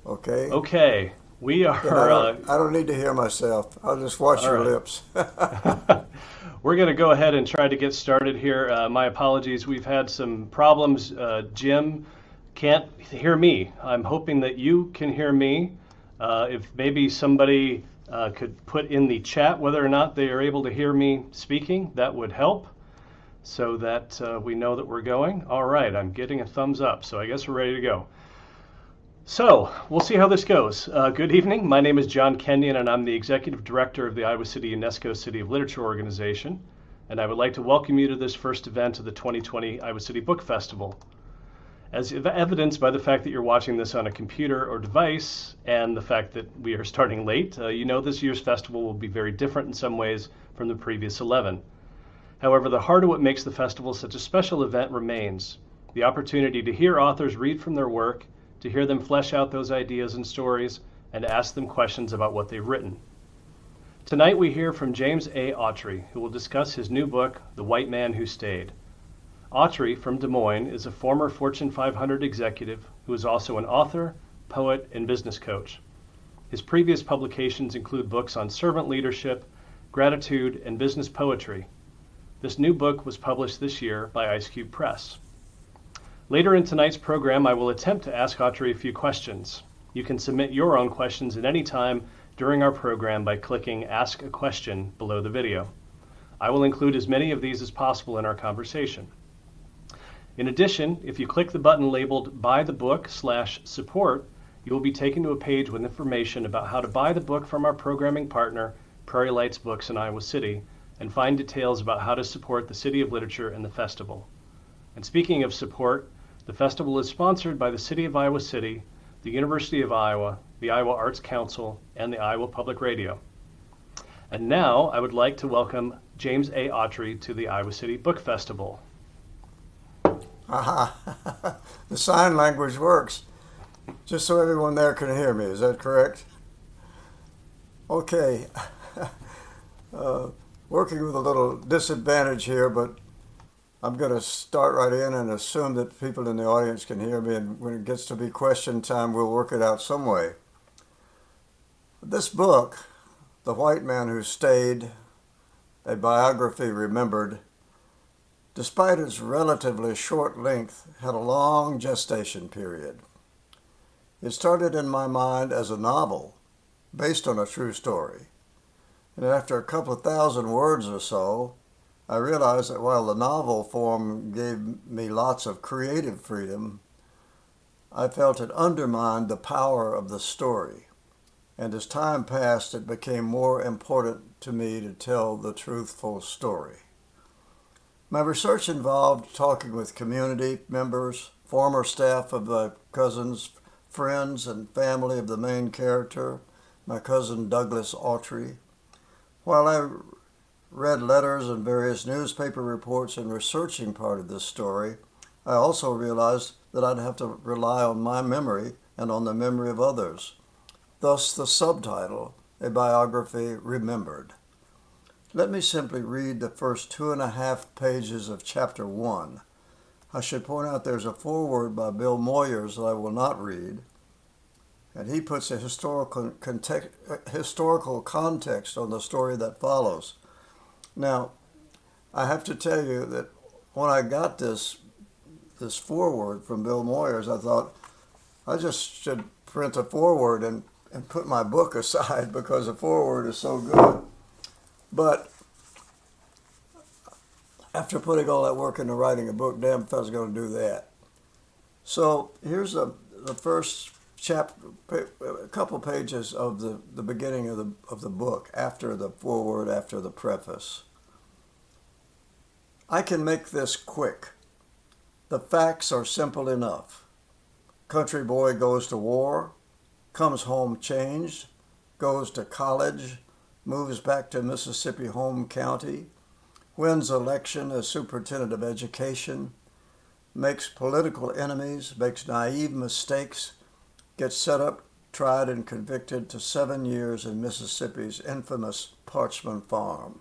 Okay? Okay, we And I are. don't I don't need to hear myself. I'll just watch All your right. lips. We're going to go ahead and try to get started here. My apologies. We've had some problems. Jim can't hear me. I'm hoping that you can hear me. If maybe somebody could put in the chat whether or not they are able to hear me speaking, that would help so that we know that we're going. All right, I'm getting a thumbs up, so I guess we're ready to go. So, we'll see how this goes. Good evening. My name is John Kenyon, and I'm the Executive Director of the Iowa City UNESCO City of Literature Organization. And I would like to welcome you to this first event of the 2020 Iowa City Book Festival. As evidenced by the fact that you're watching this on a computer or device, and the fact that we are starting late, you know this year's festival will be very different in some ways from the previous 11. However, the heart of what makes the festival such a special event remains: the opportunity to hear authors read from their work, to hear them flesh out those ideas and stories, and to ask them questions about what they've written. Tonight we hear from James A. Autry, who will discuss his new book, The White Man Who Stayed. Autry from Des Moines is a former Fortune 500 executive who is also an author, poet, and business coach. His previous publications include books on servant leadership, gratitude, and business poetry. This new book was published this year by Ice Cube Press. Later in tonight's program, I will attempt to ask Autry a few questions. You can submit your own questions at any time during our program by clicking Ask a Question below the video. I will include as many of these as possible in our conversation. In addition, if you click the button labeled Buy the Book/Support, you will be taken to a page with information about how to buy the book from our programming partner, Prairie Lights Books in Iowa City, and find details about how to support the City of Literature and the festival. And speaking of support, the festival is sponsored by the City of Iowa City, the University of Iowa, the Iowa Arts Council, and the Iowa Public Radio. And now I would like to welcome James A. Autry to the Iowa City Book Festival. Aha. The sign language works. Just so everyone there can hear me. Is that correct? Okay. Working with a little disadvantage here, but I'm going to start right in and assume that people in the audience can hear me, and when it gets to be question time, we'll work it out some way. This book, The White Man Who Stayed, a biography remembered, despite its relatively short length, had a long gestation period. It started in my mind as a novel based on a true story, and after a couple of thousand words or so, I realized that while the novel form gave me lots of creative freedom, I felt it undermined the power of the story. And as time passed, it became more important to me to tell the truthful story. My research involved talking with community members, former staff of my cousins, friends, and family of the main character, my cousin Douglas Autry. While I read letters and various newspaper reports in researching part of this story, I also realized that I'd have to rely on my memory and on the memory of others. Thus the subtitle, A Biography Remembered. Let me simply read the first 2.5 pages of chapter 1. I should point out there's a foreword by Bill Moyers that I will not read, and he puts a historical context on the story that follows. Now, I have to tell you that when I got this foreword from Bill Moyers, I thought I just should print a foreword and put my book aside because the foreword is so good. But after putting all that work into writing a book, damn if I was going to do that. So here's the first chapter, a couple pages of the beginning of the book, after the foreword, after the preface. I can make this quick. The facts are simple enough. Country boy goes to war, comes home changed, goes to college, moves back to Mississippi home county, wins election as superintendent of education, makes political enemies, makes naive mistakes, gets set up, tried, and convicted to 7 years in Mississippi's infamous Parchman Farm.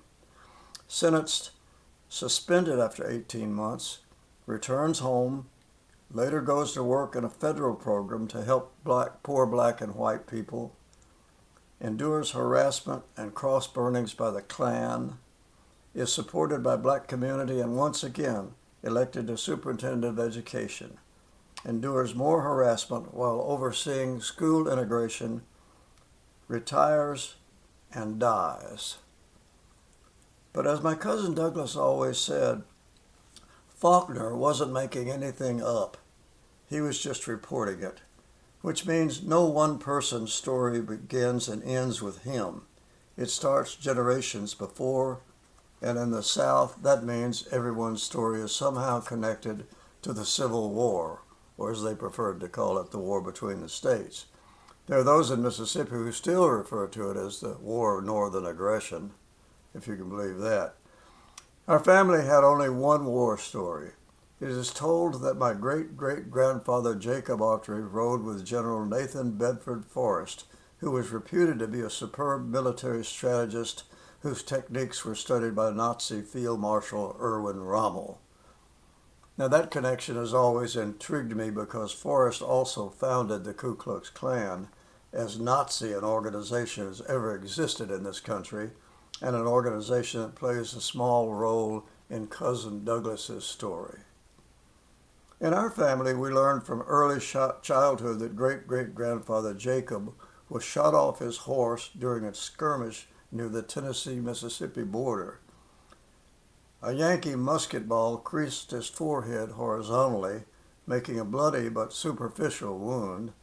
Sentenced, suspended after 18 months, returns home, later goes to work in a federal program to help poor black and white people, endures harassment and cross burnings by the Klan, is supported by black community, and once again elected as superintendent of education, endures more harassment while overseeing school integration, retires, and dies. But as my cousin Douglas always said, Faulkner wasn't making anything up. He was just reporting it, which means no one person's story begins and ends with him. It starts generations before, and in the South, that means everyone's story is somehow connected to the Civil War, or as they preferred to call it, the war between the states. There are those in Mississippi who still refer to it as the War of Northern Aggression, if you can believe that. Our family had only one war story. It is told that my great-great-grandfather Jacob Autry rode with General Nathan Bedford Forrest, who was reputed to be a superb military strategist whose techniques were studied by Nazi Field Marshal Erwin Rommel. Now that connection has always intrigued me because Forrest also founded the Ku Klux Klan, as Nazi an organization as ever existed in this country, and an organization that plays a small role in Cousin Douglas's story. In our family, we learned from early childhood that great-great-grandfather Jacob was shot off his horse during a skirmish near the Tennessee-Mississippi border. A Yankee musket ball creased his forehead horizontally, making a bloody but superficial wound.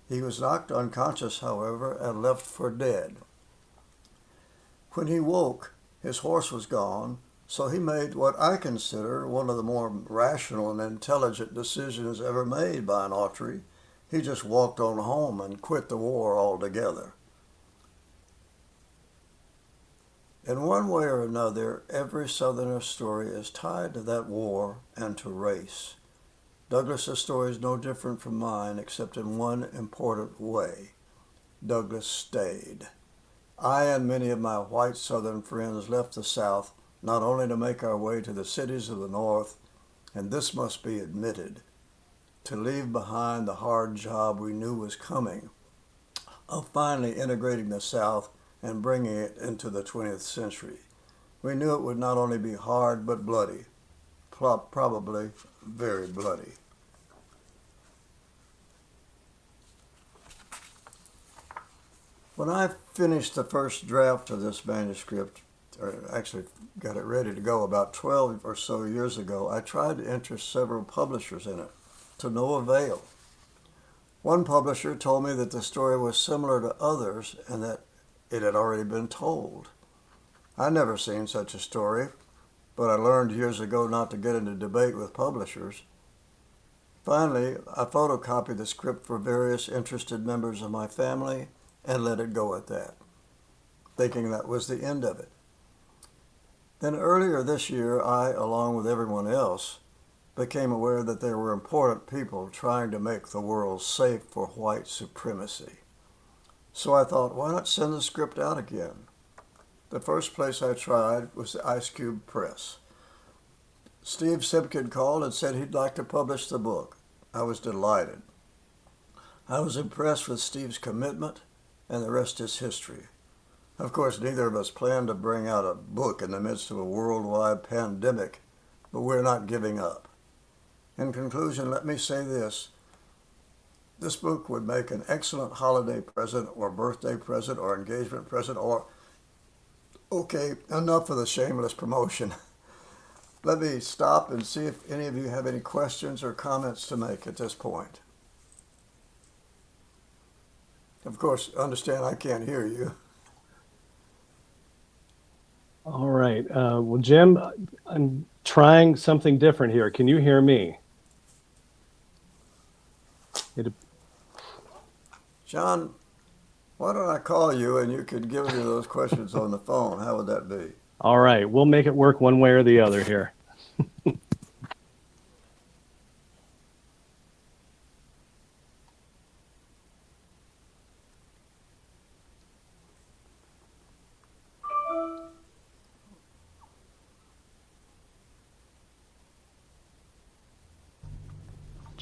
He was knocked unconscious, however, and left for dead. When he woke, his horse was gone, so he made what I consider one of the more rational and intelligent decisions ever made by an Autry. He just walked on home and quit the war altogether. In one way or another, every Southerner's story is tied to that war and to race. Douglas's story is no different from mine, except in one important way. Douglas stayed. I and many of my white Southern friends left the South not only to make our way to the cities of the North, and this must be admitted, to leave behind the hard job we knew was coming of finally integrating the South and bringing it into the 20th century. We knew it would not only be hard, but bloody, probably very bloody. When I finished the first draft of this manuscript, or actually got it ready to go about 12 or so years ago, I tried to interest several publishers in it, to no avail. One publisher told me that the story was similar to others and that it had already been told. I'd never seen such a story, but I learned years ago not to get into debate with publishers. Finally, I photocopied the script for various interested members of my family and let it go at that, thinking that was the end of it. Then earlier this year, I, along with everyone else, became aware that there were important people trying to make the world safe for white supremacy. So I thought, why not send the script out again? The first place I tried was the Ice Cube Press. Steve Simpkin called and said he'd like to publish the book. I was delighted. I was impressed with Steve's commitment, and the rest is history. Of course, neither of us planned to bring out a book in the midst of a worldwide pandemic, but we're not giving up. In conclusion, let me say this. This book would make an excellent holiday present or birthday present or engagement present or, okay, enough of the shameless promotion. Let me stop and see if any of you have any questions or comments to make at this point. Of course, understand I can't hear you. All right. Well, Jim, I'm trying something different here. Can you hear me? John, why don't I call you and you could give me those questions on the phone? How would that be? All right. We'll make it work one way or the other here.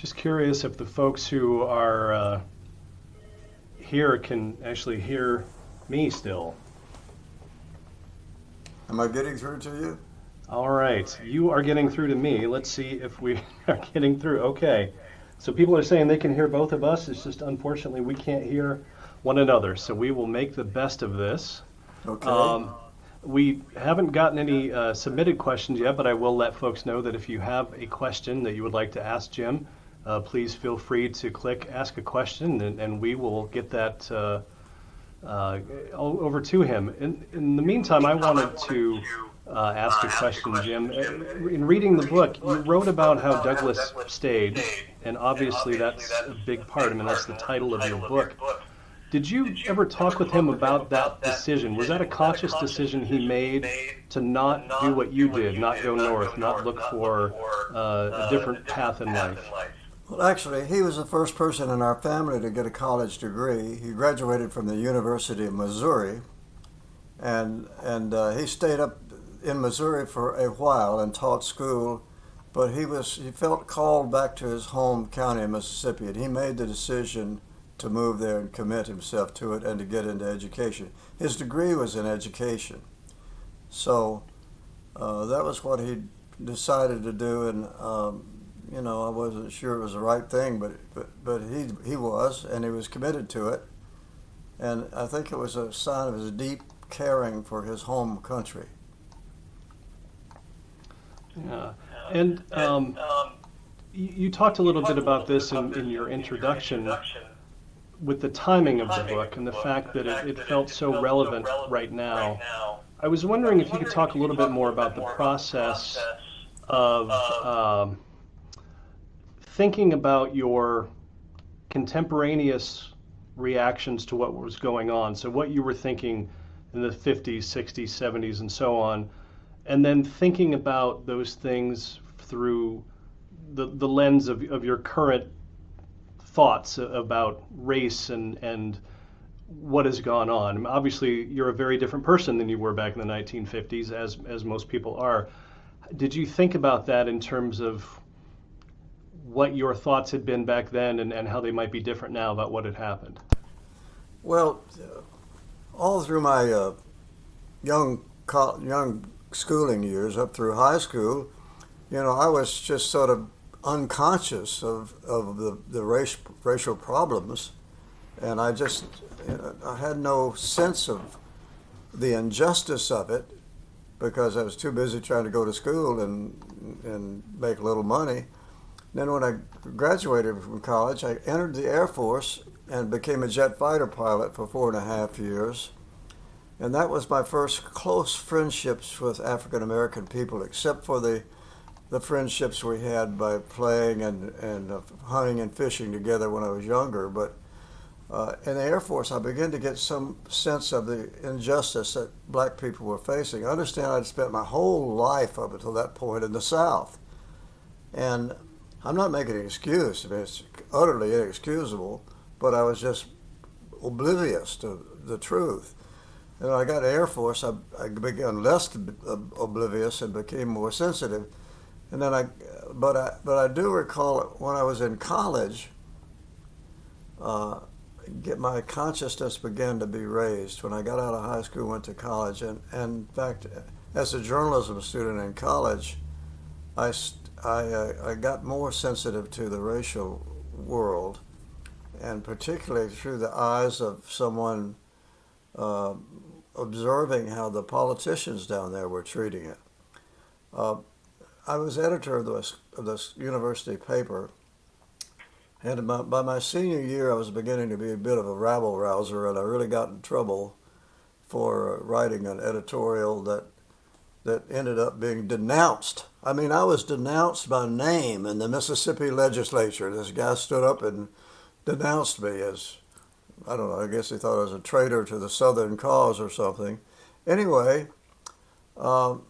Just curious if the folks who are here can actually hear me still. Am I getting through to you? All right, you are getting through to me. Let's see if we are getting through. Okay, so people are saying they can hear both of us. It's just unfortunately we can't hear one another. So we will make the best of this. Okay. We haven't gotten any submitted questions yet, but I will let folks know that if you have a question that you would like to ask Jim, please feel free to click Ask a Question, and we will get that over to him. In the meantime, I wanted to ask a question, Jim. In reading the book, you wrote about how Douglas stayed, and obviously that's a big part. I mean, that's the title of your book. Did you ever talk with him about that decision? Was that a conscious decision he made to not do what you did, not go north, not look for a different path in life? Well, actually, he was the first person in our family to get a college degree. He graduated from the University of Missouri, and he stayed up in Missouri for a while and taught school, but he felt called back to his home county in Mississippi, and he made the decision to move there and commit himself to it and to get into education. His degree was in education, so that was what he decided to do, and I wasn't sure it was the right thing, but he was, and he was committed to it, and I think it was a sign of his deep caring for his home country. Yeah, and you talked a little bit about this in your introduction with the timing of the book and the fact that it felt so relevant right now. I was wondering if you could talk a little bit more about the process of thinking about your contemporaneous reactions to what was going on. So what you were thinking in the 50s, 60s, 70s, and so on, and then thinking about those things through the lens of your current thoughts about race and what has gone on. I mean, obviously, you're a very different person than you were back in the 1950s, as most people are. Did you think about that in terms of what your thoughts had been back then and how they might be different now about what had happened? Well, all through my young schooling years, up through high school, I was just sort of unconscious of the racial problems, and I just I had no sense of the injustice of it because I was too busy trying to go to school and make a little money. Then when I graduated from college, I entered the Air Force and became a jet fighter pilot for 4.5 years. And that was my first close friendships with African American people, except for the friendships we had by playing and hunting and fishing together when I was younger. But in the Air Force, I began to get some sense of the injustice that black people were facing. I understand I'd spent my whole life up until that point in the South. And I'm not making an excuse. I mean, it's utterly inexcusable, but I was just oblivious to the truth. And when I got to Air Force, I began less oblivious and became more sensitive. And then but I do recall when I was in college, my consciousness began to be raised. When I got out of high school, went to college, and in fact, as a journalism student in college, I got more sensitive to the racial world, and particularly through the eyes of someone observing how the politicians down there were treating it. I was editor of this university paper, and by my senior year, I was beginning to be a bit of a rabble-rouser, and I really got in trouble for writing an editorial that ended up being denounced. I mean, I was denounced by name in the Mississippi legislature. This guy stood up and denounced me as, I don't know, I guess he thought I was a traitor to the Southern cause or something. Anyway, that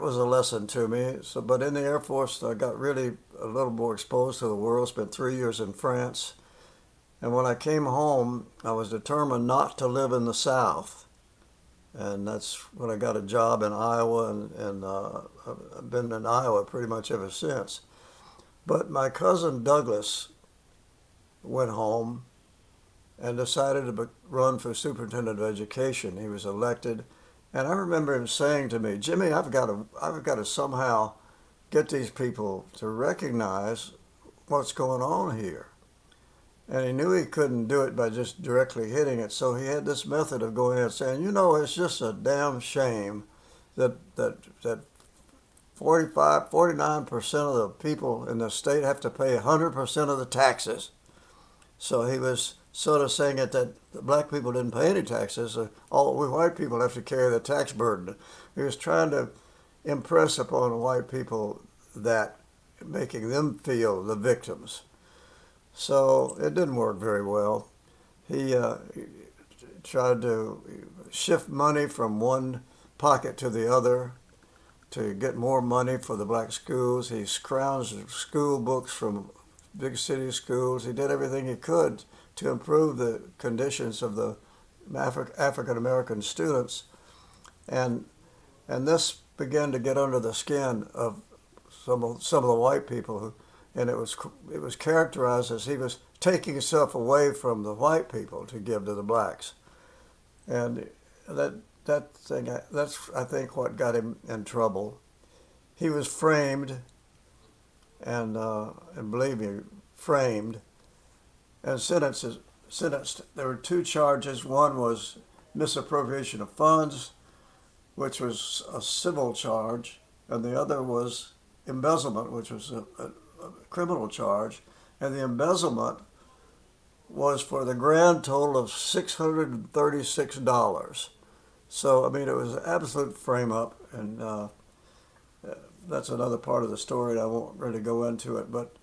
was a lesson to me. So, but in the Air Force, I got really a little more exposed to the world. Spent 3 years in France, and when I came home, I was determined not to live in the South, and that's when I got a job in Iowa, and I've been in Iowa pretty much ever since. But my cousin Douglas went home and decided to run for superintendent of education. He was elected, and I remember him saying to me, "Jimmy, I've got to somehow get these people to recognize what's going on here." And he knew he couldn't do it by just directly hitting it, so he had this method of going in and saying, "You know, it's just a damn shame that 49% of the people in the state have to pay 100% of the taxes." So he was sort of saying it that the black people didn't pay any taxes. All we white people have to carry the tax burden. He was trying to impress upon white people that, making them feel the victims. So it didn't work very well. He tried to shift money from one pocket to the other to get more money for the black schools. He scrounged school books from big city schools. He did everything he could to improve the conditions of the African American students, and this began to get under the skin of some of the white people, and it was characterized as he was taking himself away from the white people to give to the blacks, and that's I think what got him in trouble. He was framed, and believe me, framed, and sentenced. There were two charges. One was misappropriation of funds, which was a civil charge, and the other was embezzlement, which was a criminal charge. And the embezzlement was for the grand total of $636. So, I mean, it was an absolute frame up, and that's another part of the story, and I won't really go into it. But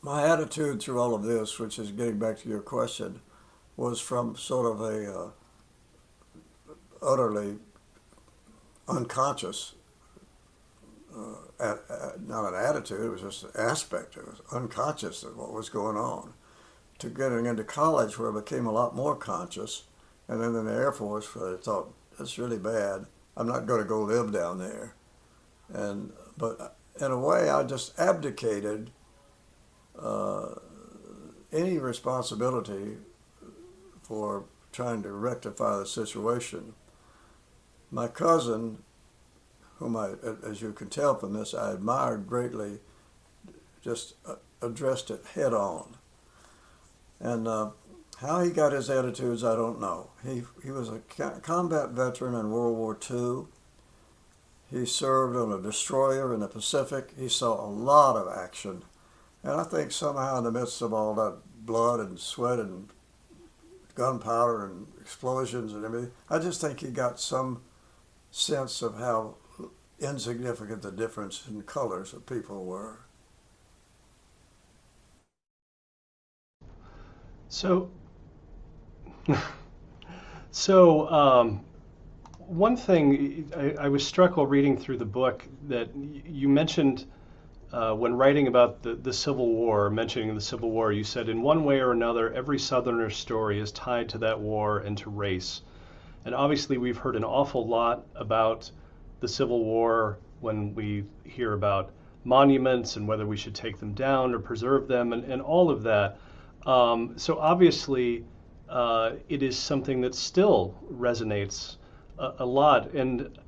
my attitude through all of this, which is getting back to your question, was from sort of a utterly unconscious, not an attitude, it was just an aspect. It was unconscious of what was going on, to getting into college where I became a lot more conscious. And then in the Air Force, where I thought, that's really bad. I'm not going to go live down there. But in a way, I just abdicated any responsibility for trying to rectify the situation. My cousin, whom as you can tell from this, I admired greatly, just addressed it head on. And how he got his attitudes, I don't know. He was a combat veteran in World War II. He served on a destroyer in the Pacific. He saw a lot of action. And I think somehow in the midst of all that blood and sweat and gunpowder and explosions and everything, I just think he got some sense of how insignificant the difference in colors of people were. So, one thing I was struck while reading through the book that you mentioned when writing about the Civil War, mentioning the Civil War, you said in one way or another, every Southerner's story is tied to that war and to race. And obviously we've heard an awful lot about the Civil War when we hear about monuments and whether we should take them down or preserve them and all of that. So obviously it is something that still resonates a lot. And,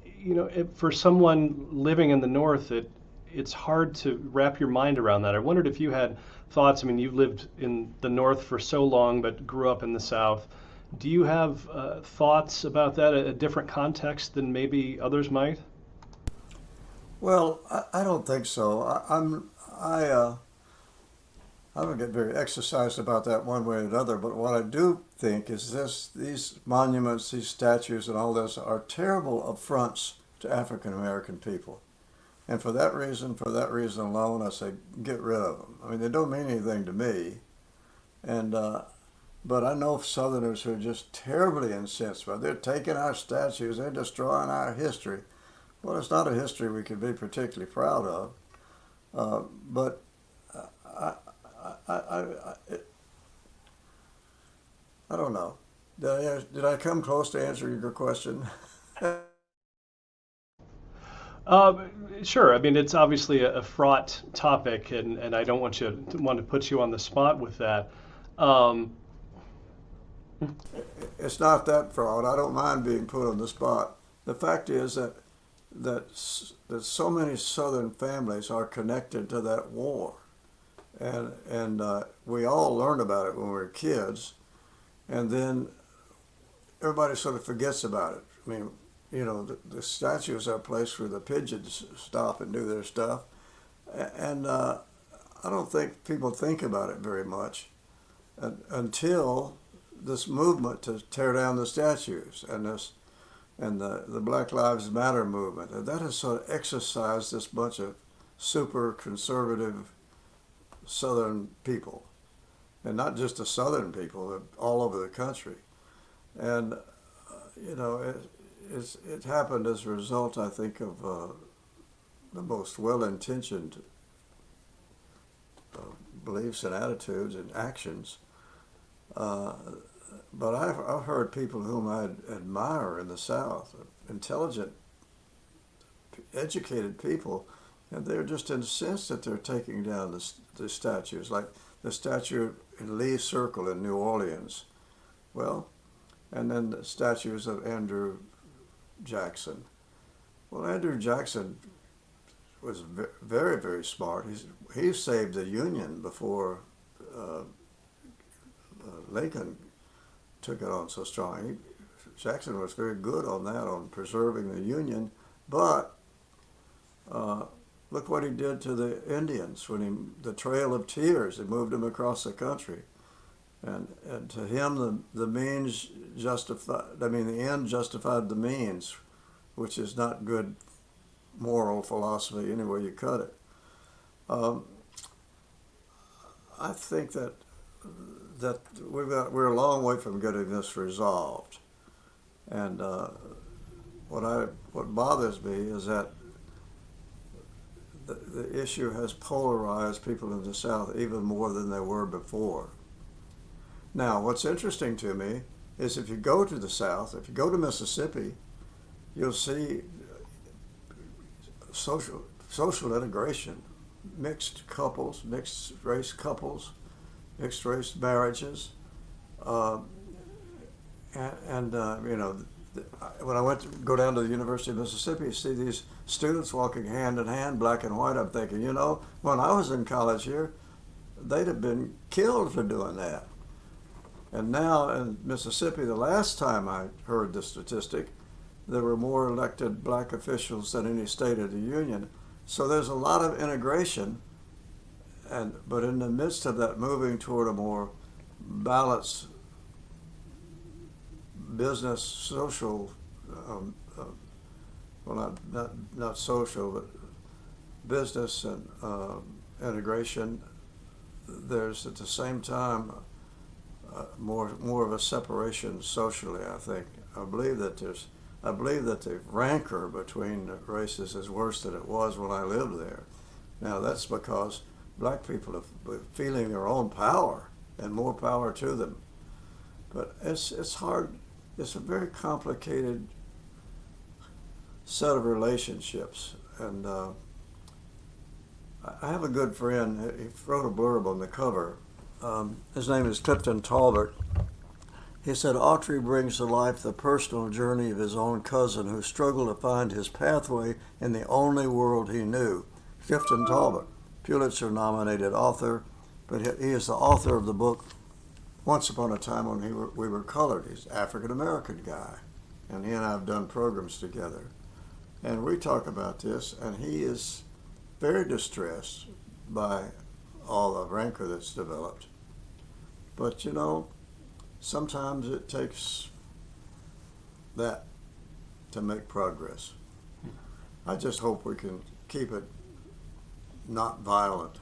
you know, for someone living in the North, it's hard to wrap your mind around that. I wondered if you had thoughts. I mean, you lived in the North for so long, but grew up in the South. Do you have thoughts about that, a different context than maybe others might? Well, I don't think so. I don't get very exercised about that one way or another, but what I do think is these monuments, these statues and all this are terrible affronts to African American people. And for that reason alone, I say get rid of them. I mean, they don't mean anything to me. And but I know Southerners who are just terribly incensed by it. They're taking our statues, they're destroying our history. Well, it's not a history we could be particularly proud of. But I don't know. Did I come close to answering your question? Uh, sure. I mean, it's obviously a fraught topic, and I don't want to put you on the spot with that. Um, It's not that fraud. I don't mind being put on the spot. The fact is that so many Southern families are connected to that war, and we all learned about it when we were kids, and then everybody sort of forgets about it. I mean, the statues are a place where the pigeons stop and do their stuff, and I don't think people think about it very much until this movement to tear down the statues and the Black Lives Matter movement. And that has sort of exercised this bunch of super conservative Southern people, and not just the Southern people, all over the country. And it happened as a result, I think, of the most well-intentioned beliefs and attitudes and actions. But I've heard people whom I admire in the South, intelligent, educated people, and they're just incensed that they're taking down the statues, like the statue in Lee Circle in New Orleans. Well, and then the statues of Andrew Jackson. Well, Andrew Jackson was very, very smart. He saved the Union before Lincoln took it on so strong. Jackson was very good on that, on preserving the Union. But look what he did to the Indians when the Trail of Tears. He moved them across the country, and to him the means justified. I mean, the end justified the means, which is not good moral philosophy any way you cut it. I think that we're a long way from getting this resolved, and what bothers me is that the issue has polarized people in the South even more than they were before. Now, what's interesting to me is if you go to the South, if you go to Mississippi, you'll see social integration, mixed couples, mixed race couples, mixed race marriages, when I went to go down to the University of Mississippi, you see these students walking hand in hand, black and white. I'm thinking, when I was in college here, they'd have been killed for doing that. And now in Mississippi, the last time I heard the statistic, there were more elected black officials than any state of the union. So there's a lot of integration, but in the midst of that, moving toward a more balanced business, social, not social, but business and integration. There's at the same time more of a separation socially. I think I believe that the rancor between races is worse than it was when I lived there. Now that's because black people are feeling their own power, and more power to them. But it's hard. It's a very complicated set of relationships, and I have a good friend. He wrote a blurb on the cover. His name is Clifton Talbot. He said, Autry brings to life the personal journey of his own cousin who struggled to find his pathway in the only world he knew. Clifton Talbot, Pulitzer-nominated author, but he is the author of the book Once Upon a Time When We Were Colored. He's an African-American guy, and he and I have done programs together. And we talk about this, and he is very distressed by all the rancor that's developed. But sometimes it takes that to make progress. I just hope we can keep it not violent.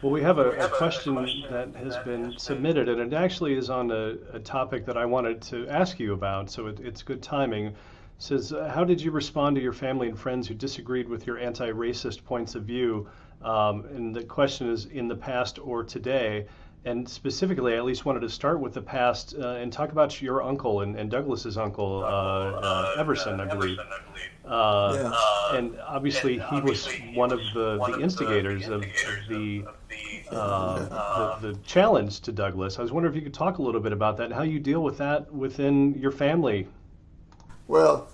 Well, we have a question that has been submitted, and it actually is on a topic that I wanted to ask you about, so it's good timing. It says, how did you respond to your family and friends who disagreed with your anti-racist points of view? And the question is, in the past or today, And specifically, I at least wanted to start with the past and talk about your uncle and Douglas's uncle, Everson, I believe. Uh, Yeah. and obviously, he was one of the instigators of Yeah. the challenge to Douglas. I was wondering if you could talk a little bit about that and how you deal with that within your family. Well,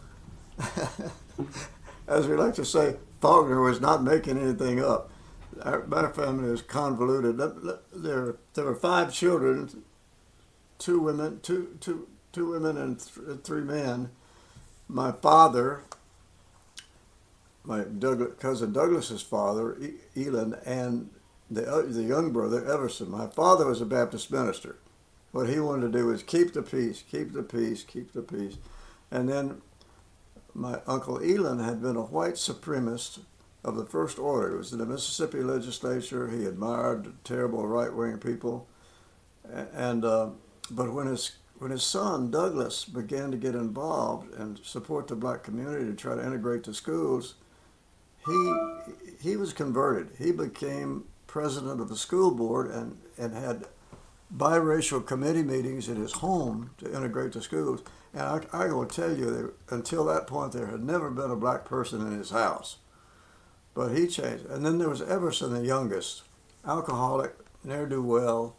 as we like to say, Faulkner was not making anything up. My family is convoluted. There were five children, two women and three men. My father, my cousin Douglas's father, Elon, and the young brother Everson. My father was a Baptist minister. What he wanted to do was keep the peace, keep the peace, keep the peace. And then my uncle Elon had been a white supremacist of the first order. He was in the Mississippi legislature. He admired terrible right-wing people. And but when his son Douglas began to get involved and support the black community to try to integrate the schools, he was converted. He became president of the school board and had biracial committee meetings at his home to integrate the schools. And I will tell you, until that point, there had never been a black person in his house. But he changed. And then there was Everson, the youngest, alcoholic, ne'er-do-well,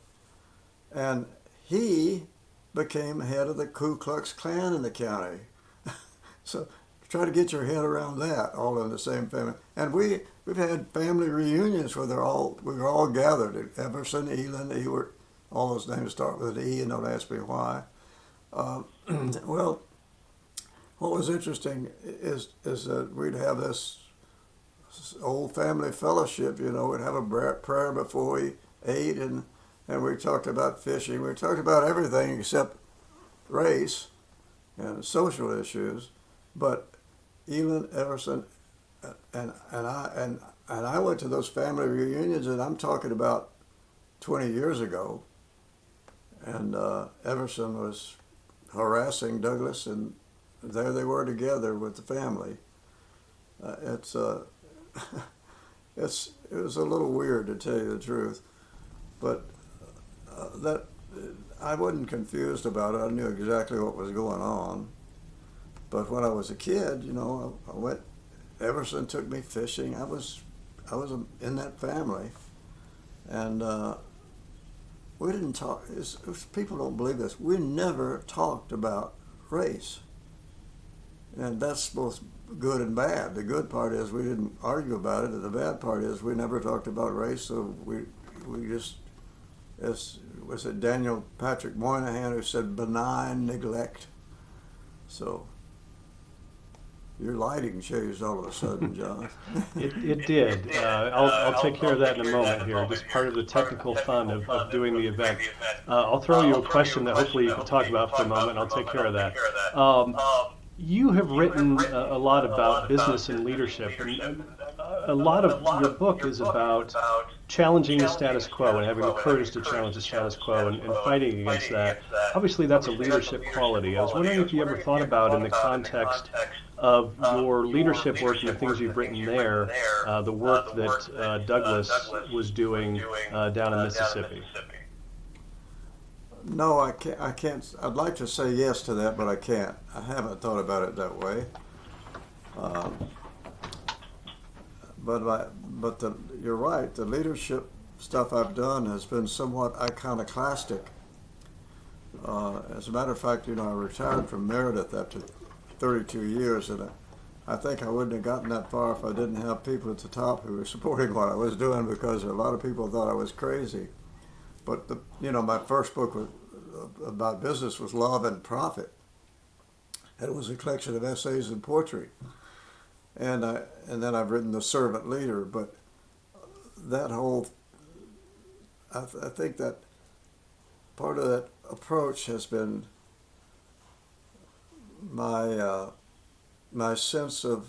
and he became head of the Ku Klux Klan in the county. So try to get your head around that, all in the same family. And we've had family reunions where we were all gathered. Everson, Elon, Ewart, all those names start with an E, and don't ask me why. Well, what was interesting is that we'd have this old family fellowship. We'd have a prayer before we ate, and we talked about fishing. We talked about everything except race and social issues. But Elon, Everson, and I went to those family reunions, and I'm talking about 20 years ago. And Everson was harassing Douglas, and there they were together with the family. It was a little weird, to tell you the truth, but that I wasn't confused about it. I knew exactly what was going on. But when I was a kid, I went. Everson took me fishing. I was in that family, and we didn't talk. People don't believe this. We never talked about race, and that's both good and bad. The good part is we didn't argue about it, and the bad part is we never talked about race. So we just, was it Daniel Patrick Moynihan who said benign neglect? So your lighting changed all of a sudden, John. It did. I'll take care of that in a moment here. Just part of the technical fun of doing the event. I'll throw you a question that hopefully you can talk about for a moment. I'll take care of that. You have written a lot about business and leadership. And a lot of your book is about challenging the status quo and having the courage to challenge the status quo and fighting against that. Obviously, that's a leadership quality. I was wondering if you ever thought about, in the context of your leadership work and the things you've written there, the work that Douglas was doing down in Mississippi. No, I can't. I'd like to say yes to that, but I can't. I haven't thought about it that way. You're right. The leadership stuff I've done has been somewhat iconoclastic. As a matter of fact, I retired from Meredith after 32 years, and I think I wouldn't have gotten that far if I didn't have people at the top who were supporting what I was doing, because a lot of people thought I was crazy. But my first book about business was Love and Profit. It was a collection of essays and poetry, and then I've written The Servant Leader. But that whole, I think that part of that approach has been my sense of,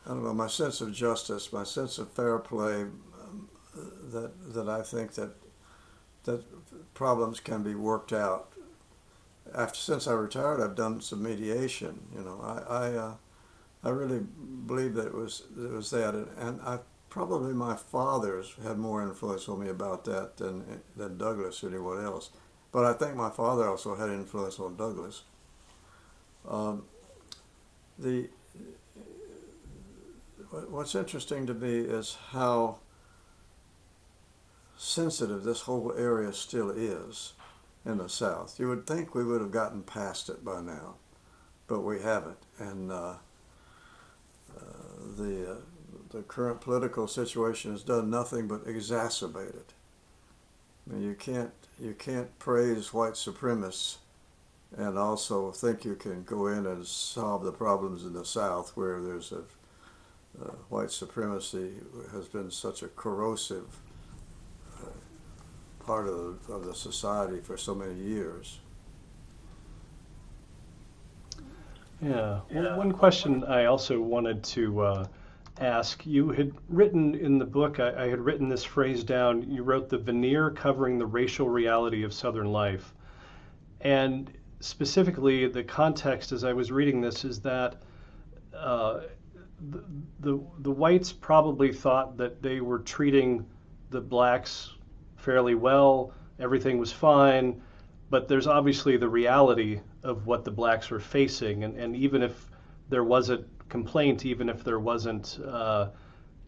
my sense of justice, my sense of fair play. That I think that problems can be worked out. Since I retired, I've done some mediation. I really believe that it was that, and probably my father's had more influence on me about that than Douglas or anyone else. But I think my father also had influence on Douglas. Um, the what's interesting to me is how sensitive this whole area still is in the South. You would think we would have gotten past it by now, but we haven't. And the the current political situation has done nothing but exacerbate it. I mean, you can't praise white supremacists and also think you can go in and solve the problems in the South where there's a white supremacy has been such a corrosive part of the society for so many years. Yeah. Well, one question I also wanted to ask, you had written in the book, I had written this phrase down, you wrote the veneer covering the racial reality of Southern life. And specifically, the context as I was reading this is that the whites probably thought that they were treating the blacks fairly well, everything was fine, but there's obviously the reality of what the blacks were facing, and even if there wasn't complaint, even if there wasn't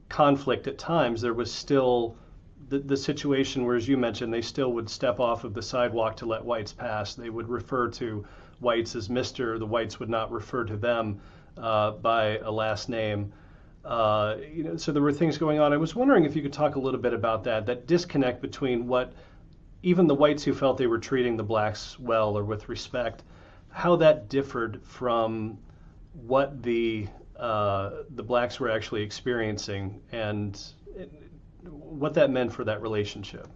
conflict at times, there was still the situation where, as you mentioned, they still would step off of the sidewalk to let whites pass. They would refer to whites as Mr. The whites would not refer to them by a last name. So there were things going on. I was wondering if you could talk a little bit about that disconnect between what even the whites who felt they were treating the blacks well or with respect, how that differed from what the blacks were actually experiencing and what that meant for that relationship.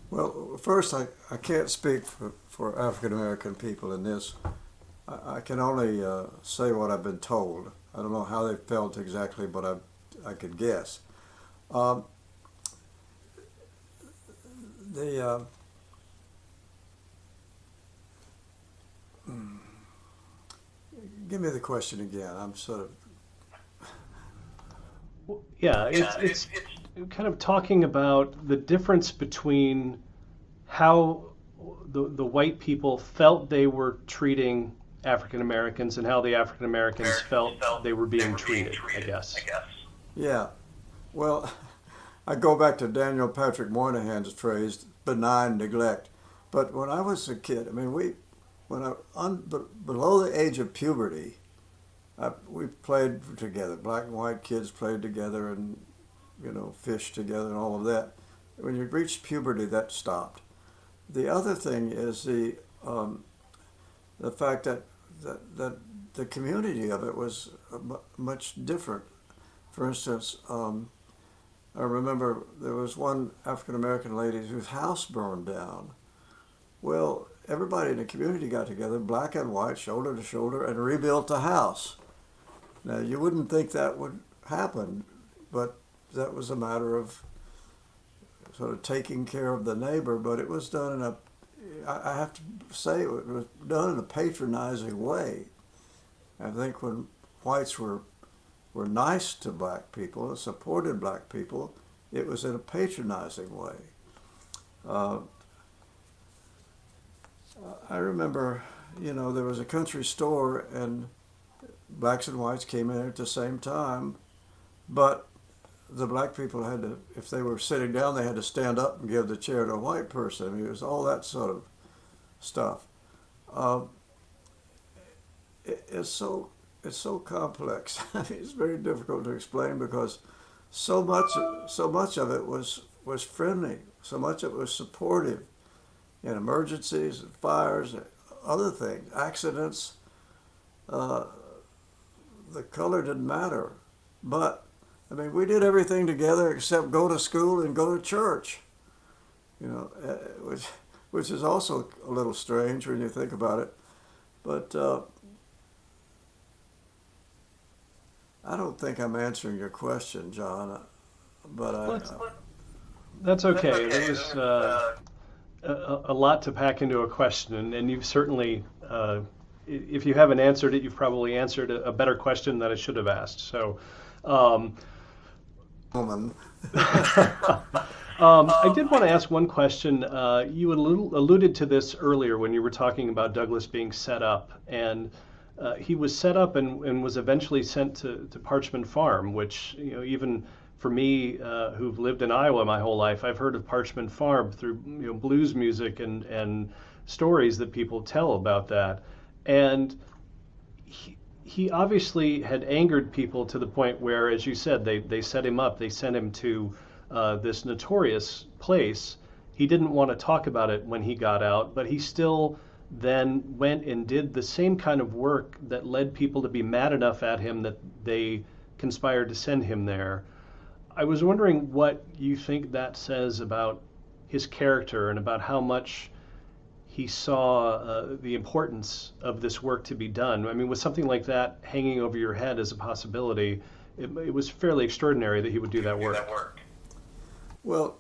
Well, first, I can't speak for African American people in this. I can only say what I've been told. I don't know how they felt exactly, but I could guess. Give me the question again. I'm sort of. Yeah, it's kind of talking about the difference between how the white people felt they were treating African Americans and how the African Americans felt they were being treated, I guess. Yeah. Well, I go back to Daniel Patrick Moynihan's phrase, benign neglect. But when I was a kid, I mean, below the age of puberty, we played together. Black and white kids played together and, fished together and all of that. When you reached puberty, that stopped. The other thing is the fact that the community of it was much different. For instance, I remember there was one African American lady whose house burned down. Well, everybody in the community got together, black and white, shoulder to shoulder, and rebuilt the house. Now, you wouldn't think that would happen, but that was a matter of sort of taking care of the neighbor, but it was done I have to say, it was done in a patronizing way. I think when whites were nice to black people and supported black people, it was in a patronizing way. I remember, there was a country store and blacks and whites came in at the same time, but the black people had to, if they were sitting down, they had to stand up and give the chair to a white person. I mean, it was all that sort of stuff. It's so complex. I mean, it's very difficult to explain because so much of it was friendly. So much of it was supportive in emergencies, and fires, and other things, accidents. The color didn't matter, but I mean, we did everything together except go to school and go to church. Which is also a little strange when you think about it, but. I don't think I'm answering your question, John, but that's okay. There was a lot to pack into a question, and you've certainly, if you haven't answered it, you've probably answered a better question that I should have asked. So woman. I did want to ask one question. You alluded to this earlier when you were talking about Douglas being set up, and he was set up and was eventually sent to Parchman Farm, which, even for me, who've lived in Iowa my whole life, I've heard of Parchman Farm through blues music and stories that people tell about that. And he obviously had angered people to the point where, as you said, they set him up. They sent him to this notorious place. He didn't want to talk about it when he got out, but he still then went and did the same kind of work that led people to be mad enough at him that they conspired to send him there. I was wondering what you think that says about his character and about how much he saw the importance of this work to be done. I mean, with something like that hanging over your head as a possibility, it was fairly extraordinary that he would do that work. Well,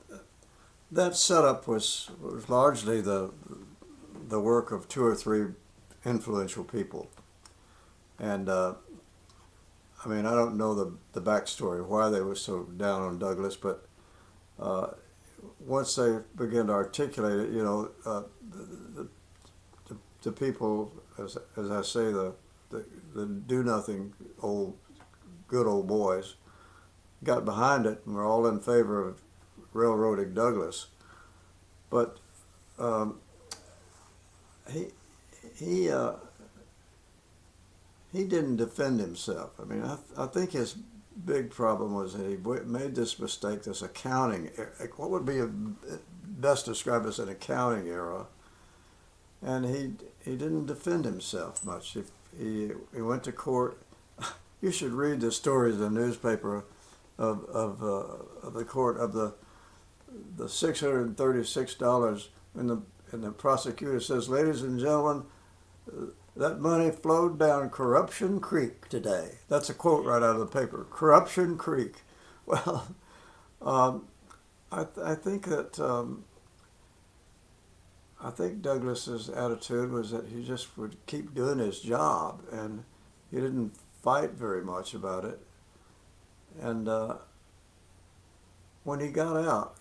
that setup was largely the work of two or three influential people. And I mean, I don't know the backstory, why they were so down on Douglas, but once they began to articulate it, the people, as I say, the do-nothing good old boys, got behind it and were all in favor of railroading Douglas. But he didn't defend himself. I mean, I think his big problem was that he made this mistake, this accounting, what would be best described as an accounting error, and he didn't defend himself much. He went to court. You should read the stories in the newspaper of the court of the $636, and the prosecutor says, "Ladies and gentlemen, that money flowed down Corruption Creek today." That's a quote right out of the paper. Corruption Creek. Well, I think that I think Douglas's attitude was that he just would keep doing his job, and he didn't fight very much about it. And when he got out,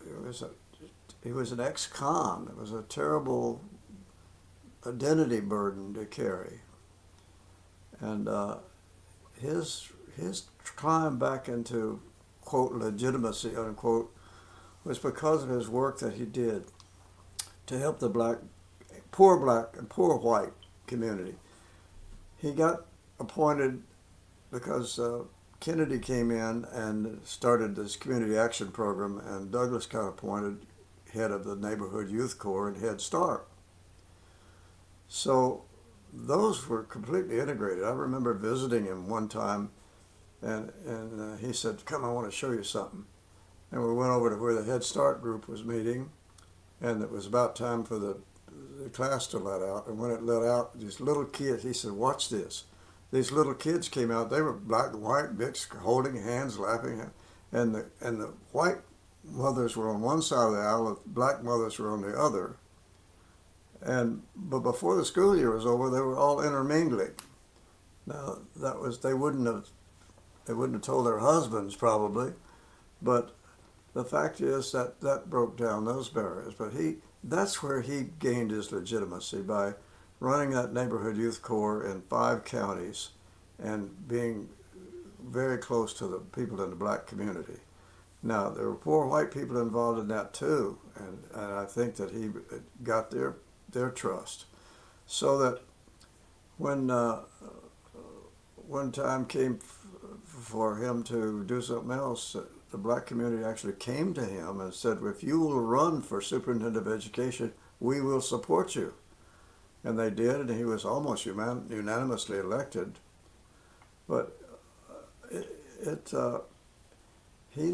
he was an ex-con. It was a terrible identity burden to carry. And his climb back into, quote, legitimacy, unquote, was because of his work that he did to help the poor black and poor white community. He got appointed because Kennedy came in and started this community action program, and Douglas got appointed head of the Neighborhood Youth Corps and Head Start. So those were completely integrated. I remember visiting him one time, and he said, "Come, I want to show you something." And we went over to where the Head Start group was meeting, and it was about time for the class to let out. And when it let out, these little kids, he said, "Watch this." These little kids came out. They were black and white, mixed, holding hands, laughing, and the white mothers were on one side of the aisle, the black mothers were on the other. But before the school year was over, they were all intermingling. Now they wouldn't have told their husbands probably, but the fact is that broke down those barriers. But that's where he gained his legitimacy, by running that Neighborhood Youth Corps in 5 counties and being very close to the people in the black community. Now, there were poor white people involved in that too, and I think that he got their trust. So that when time came for him to do something else, the black community actually came to him and said, "If you will run for superintendent of education, we will support you." And they did, and he was almost unanimously elected. But he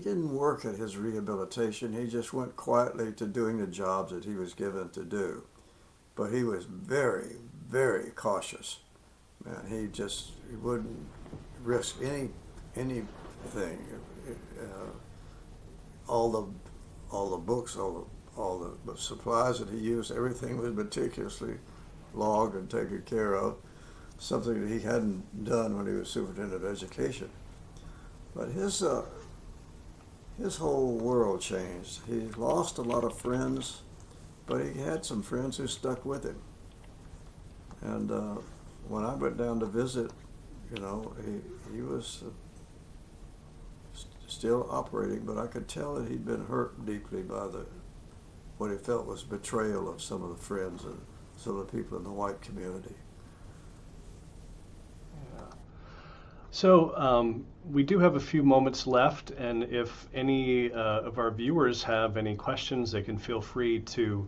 didn't work at his rehabilitation. He just went quietly to doing the jobs that he was given to do. But he was very, very cautious. Man, he wouldn't risk anything. All the books, all the supplies that he used, everything was meticulously logged and taken care of. Something that he hadn't done when he was superintendent of education. But his whole world changed. He lost a lot of friends, but he had some friends who stuck with him. And when I went down to visit, you know, he was still operating, but I could tell that he'd been hurt deeply by what he felt was betrayal of some of the friends and some of the people in the white community. So we do have a few moments left, and if any of our viewers have any questions, they can feel free to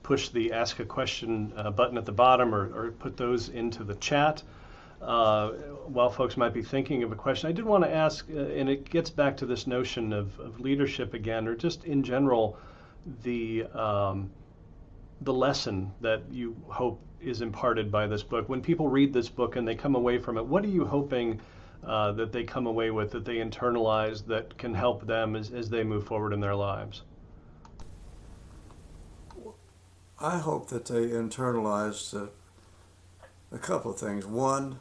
push the Ask a Question button at the bottom, or put those into the chat. While folks might be thinking of a question, I did want to ask, and it gets back to this notion of leadership again, or just in general, the lesson that you hope is imparted by this book. When people read this book and they come away from it, what are you hoping that they come away with, that they internalize, that can help them as they move forward in their lives? I hope that they internalize a couple of things. One,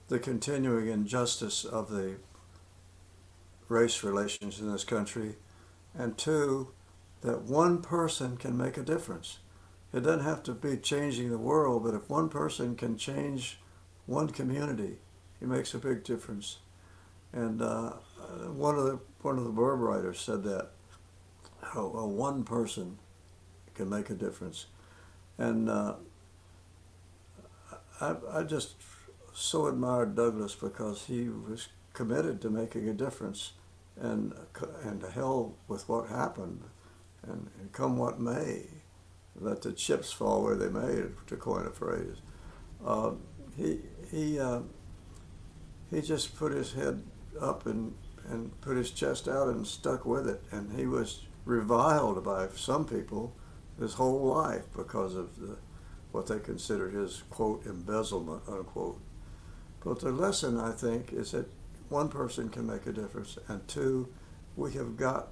the continuing injustice of the race relations in this country. And two, that one person can make a difference. It doesn't have to be changing the world, but if one person can change one community, it makes a big difference. And one of the Burb writers said that one person can make a difference. And I just so admired Douglas because he was committed to making a difference, and to hell with what happened, and come what may. Let the chips fall where they may, to coin a phrase. He just put his head up and put his chest out and stuck with it. And he was reviled by some people his whole life because of what they considered his, quote, embezzlement, unquote. But the lesson, I think, is that one person can make a difference, and two, we have got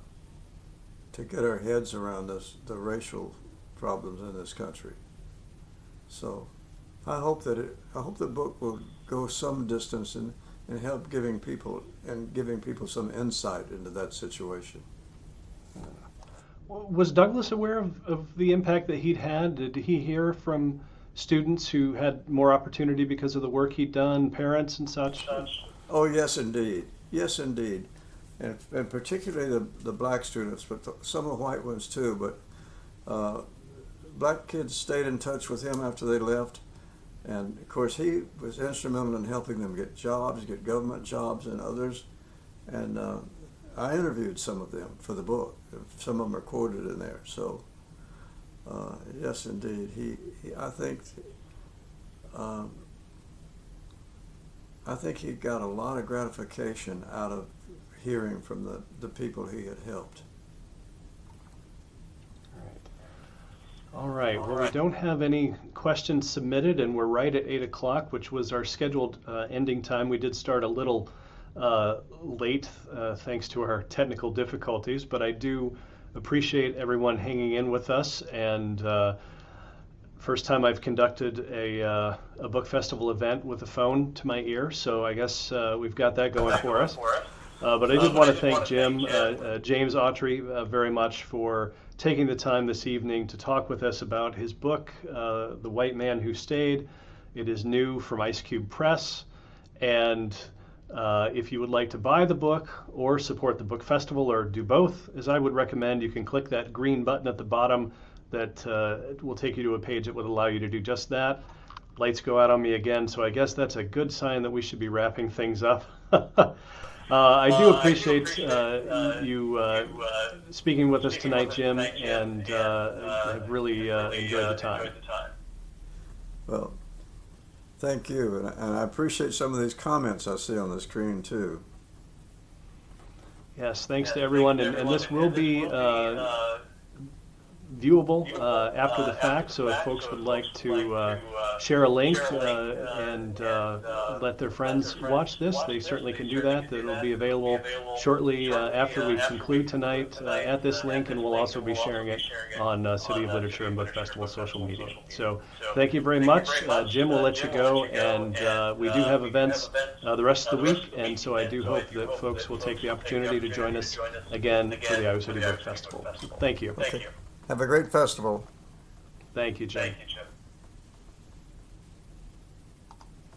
to get our heads around the racial problems in this country. So I hope the book will go some distance in help giving people some insight into that situation. Was Douglas aware of the impact that he'd had? Did he hear from students who had more opportunity because of the work he'd done, parents and such? Oh, yes, indeed. Yes, indeed. And particularly the black students, but some of the white ones too. But black kids stayed in touch with him after they left. And of course, he was instrumental in helping them get jobs, get government jobs and others. And I interviewed some of them for the book. Some of them are quoted in there. So, yes, indeed. I think he got a lot of gratification out of hearing from the people he had helped. All right. Well, we don't have any questions submitted, and we're right at 8 o'clock, which was our scheduled ending time. We did start a little late thanks to our technical difficulties, but I do appreciate everyone hanging in with us. And first time I've conducted a book festival event with a phone to my ear, so I guess we've got that going for us. But I did want to thank James Autry, very much for taking the time this evening to talk with us about his book, The White Man Who Stayed. It is new from Ice Cube Press, and if you would like to buy the book or support the book festival, or do both, as I would recommend, you can click that green button at the bottom that will take you to a page that would allow you to do just that. Lights go out on me again, so I guess that's a good sign that we should be wrapping things up. I do appreciate you speaking with us tonight, Jim, and have really enjoyed the time. Well, thank you, and I appreciate some of these comments I see on the screen too. Yes, thanks to everyone, and this will be viewable after the fact. So if folks would like to share a link and let their friends watch this, they certainly can do that. It'll be available shortly after we conclude tonight at this link, and we'll also be sharing it on City of Literature and Book Festival social media. So thank you very much. Jim, we'll let you go, and we do have events the rest of the week, and so I do hope that folks will take the opportunity to join us again for the Iowa City Book Festival. So thank you. Okay. Have a great festival. Thank you, Jim.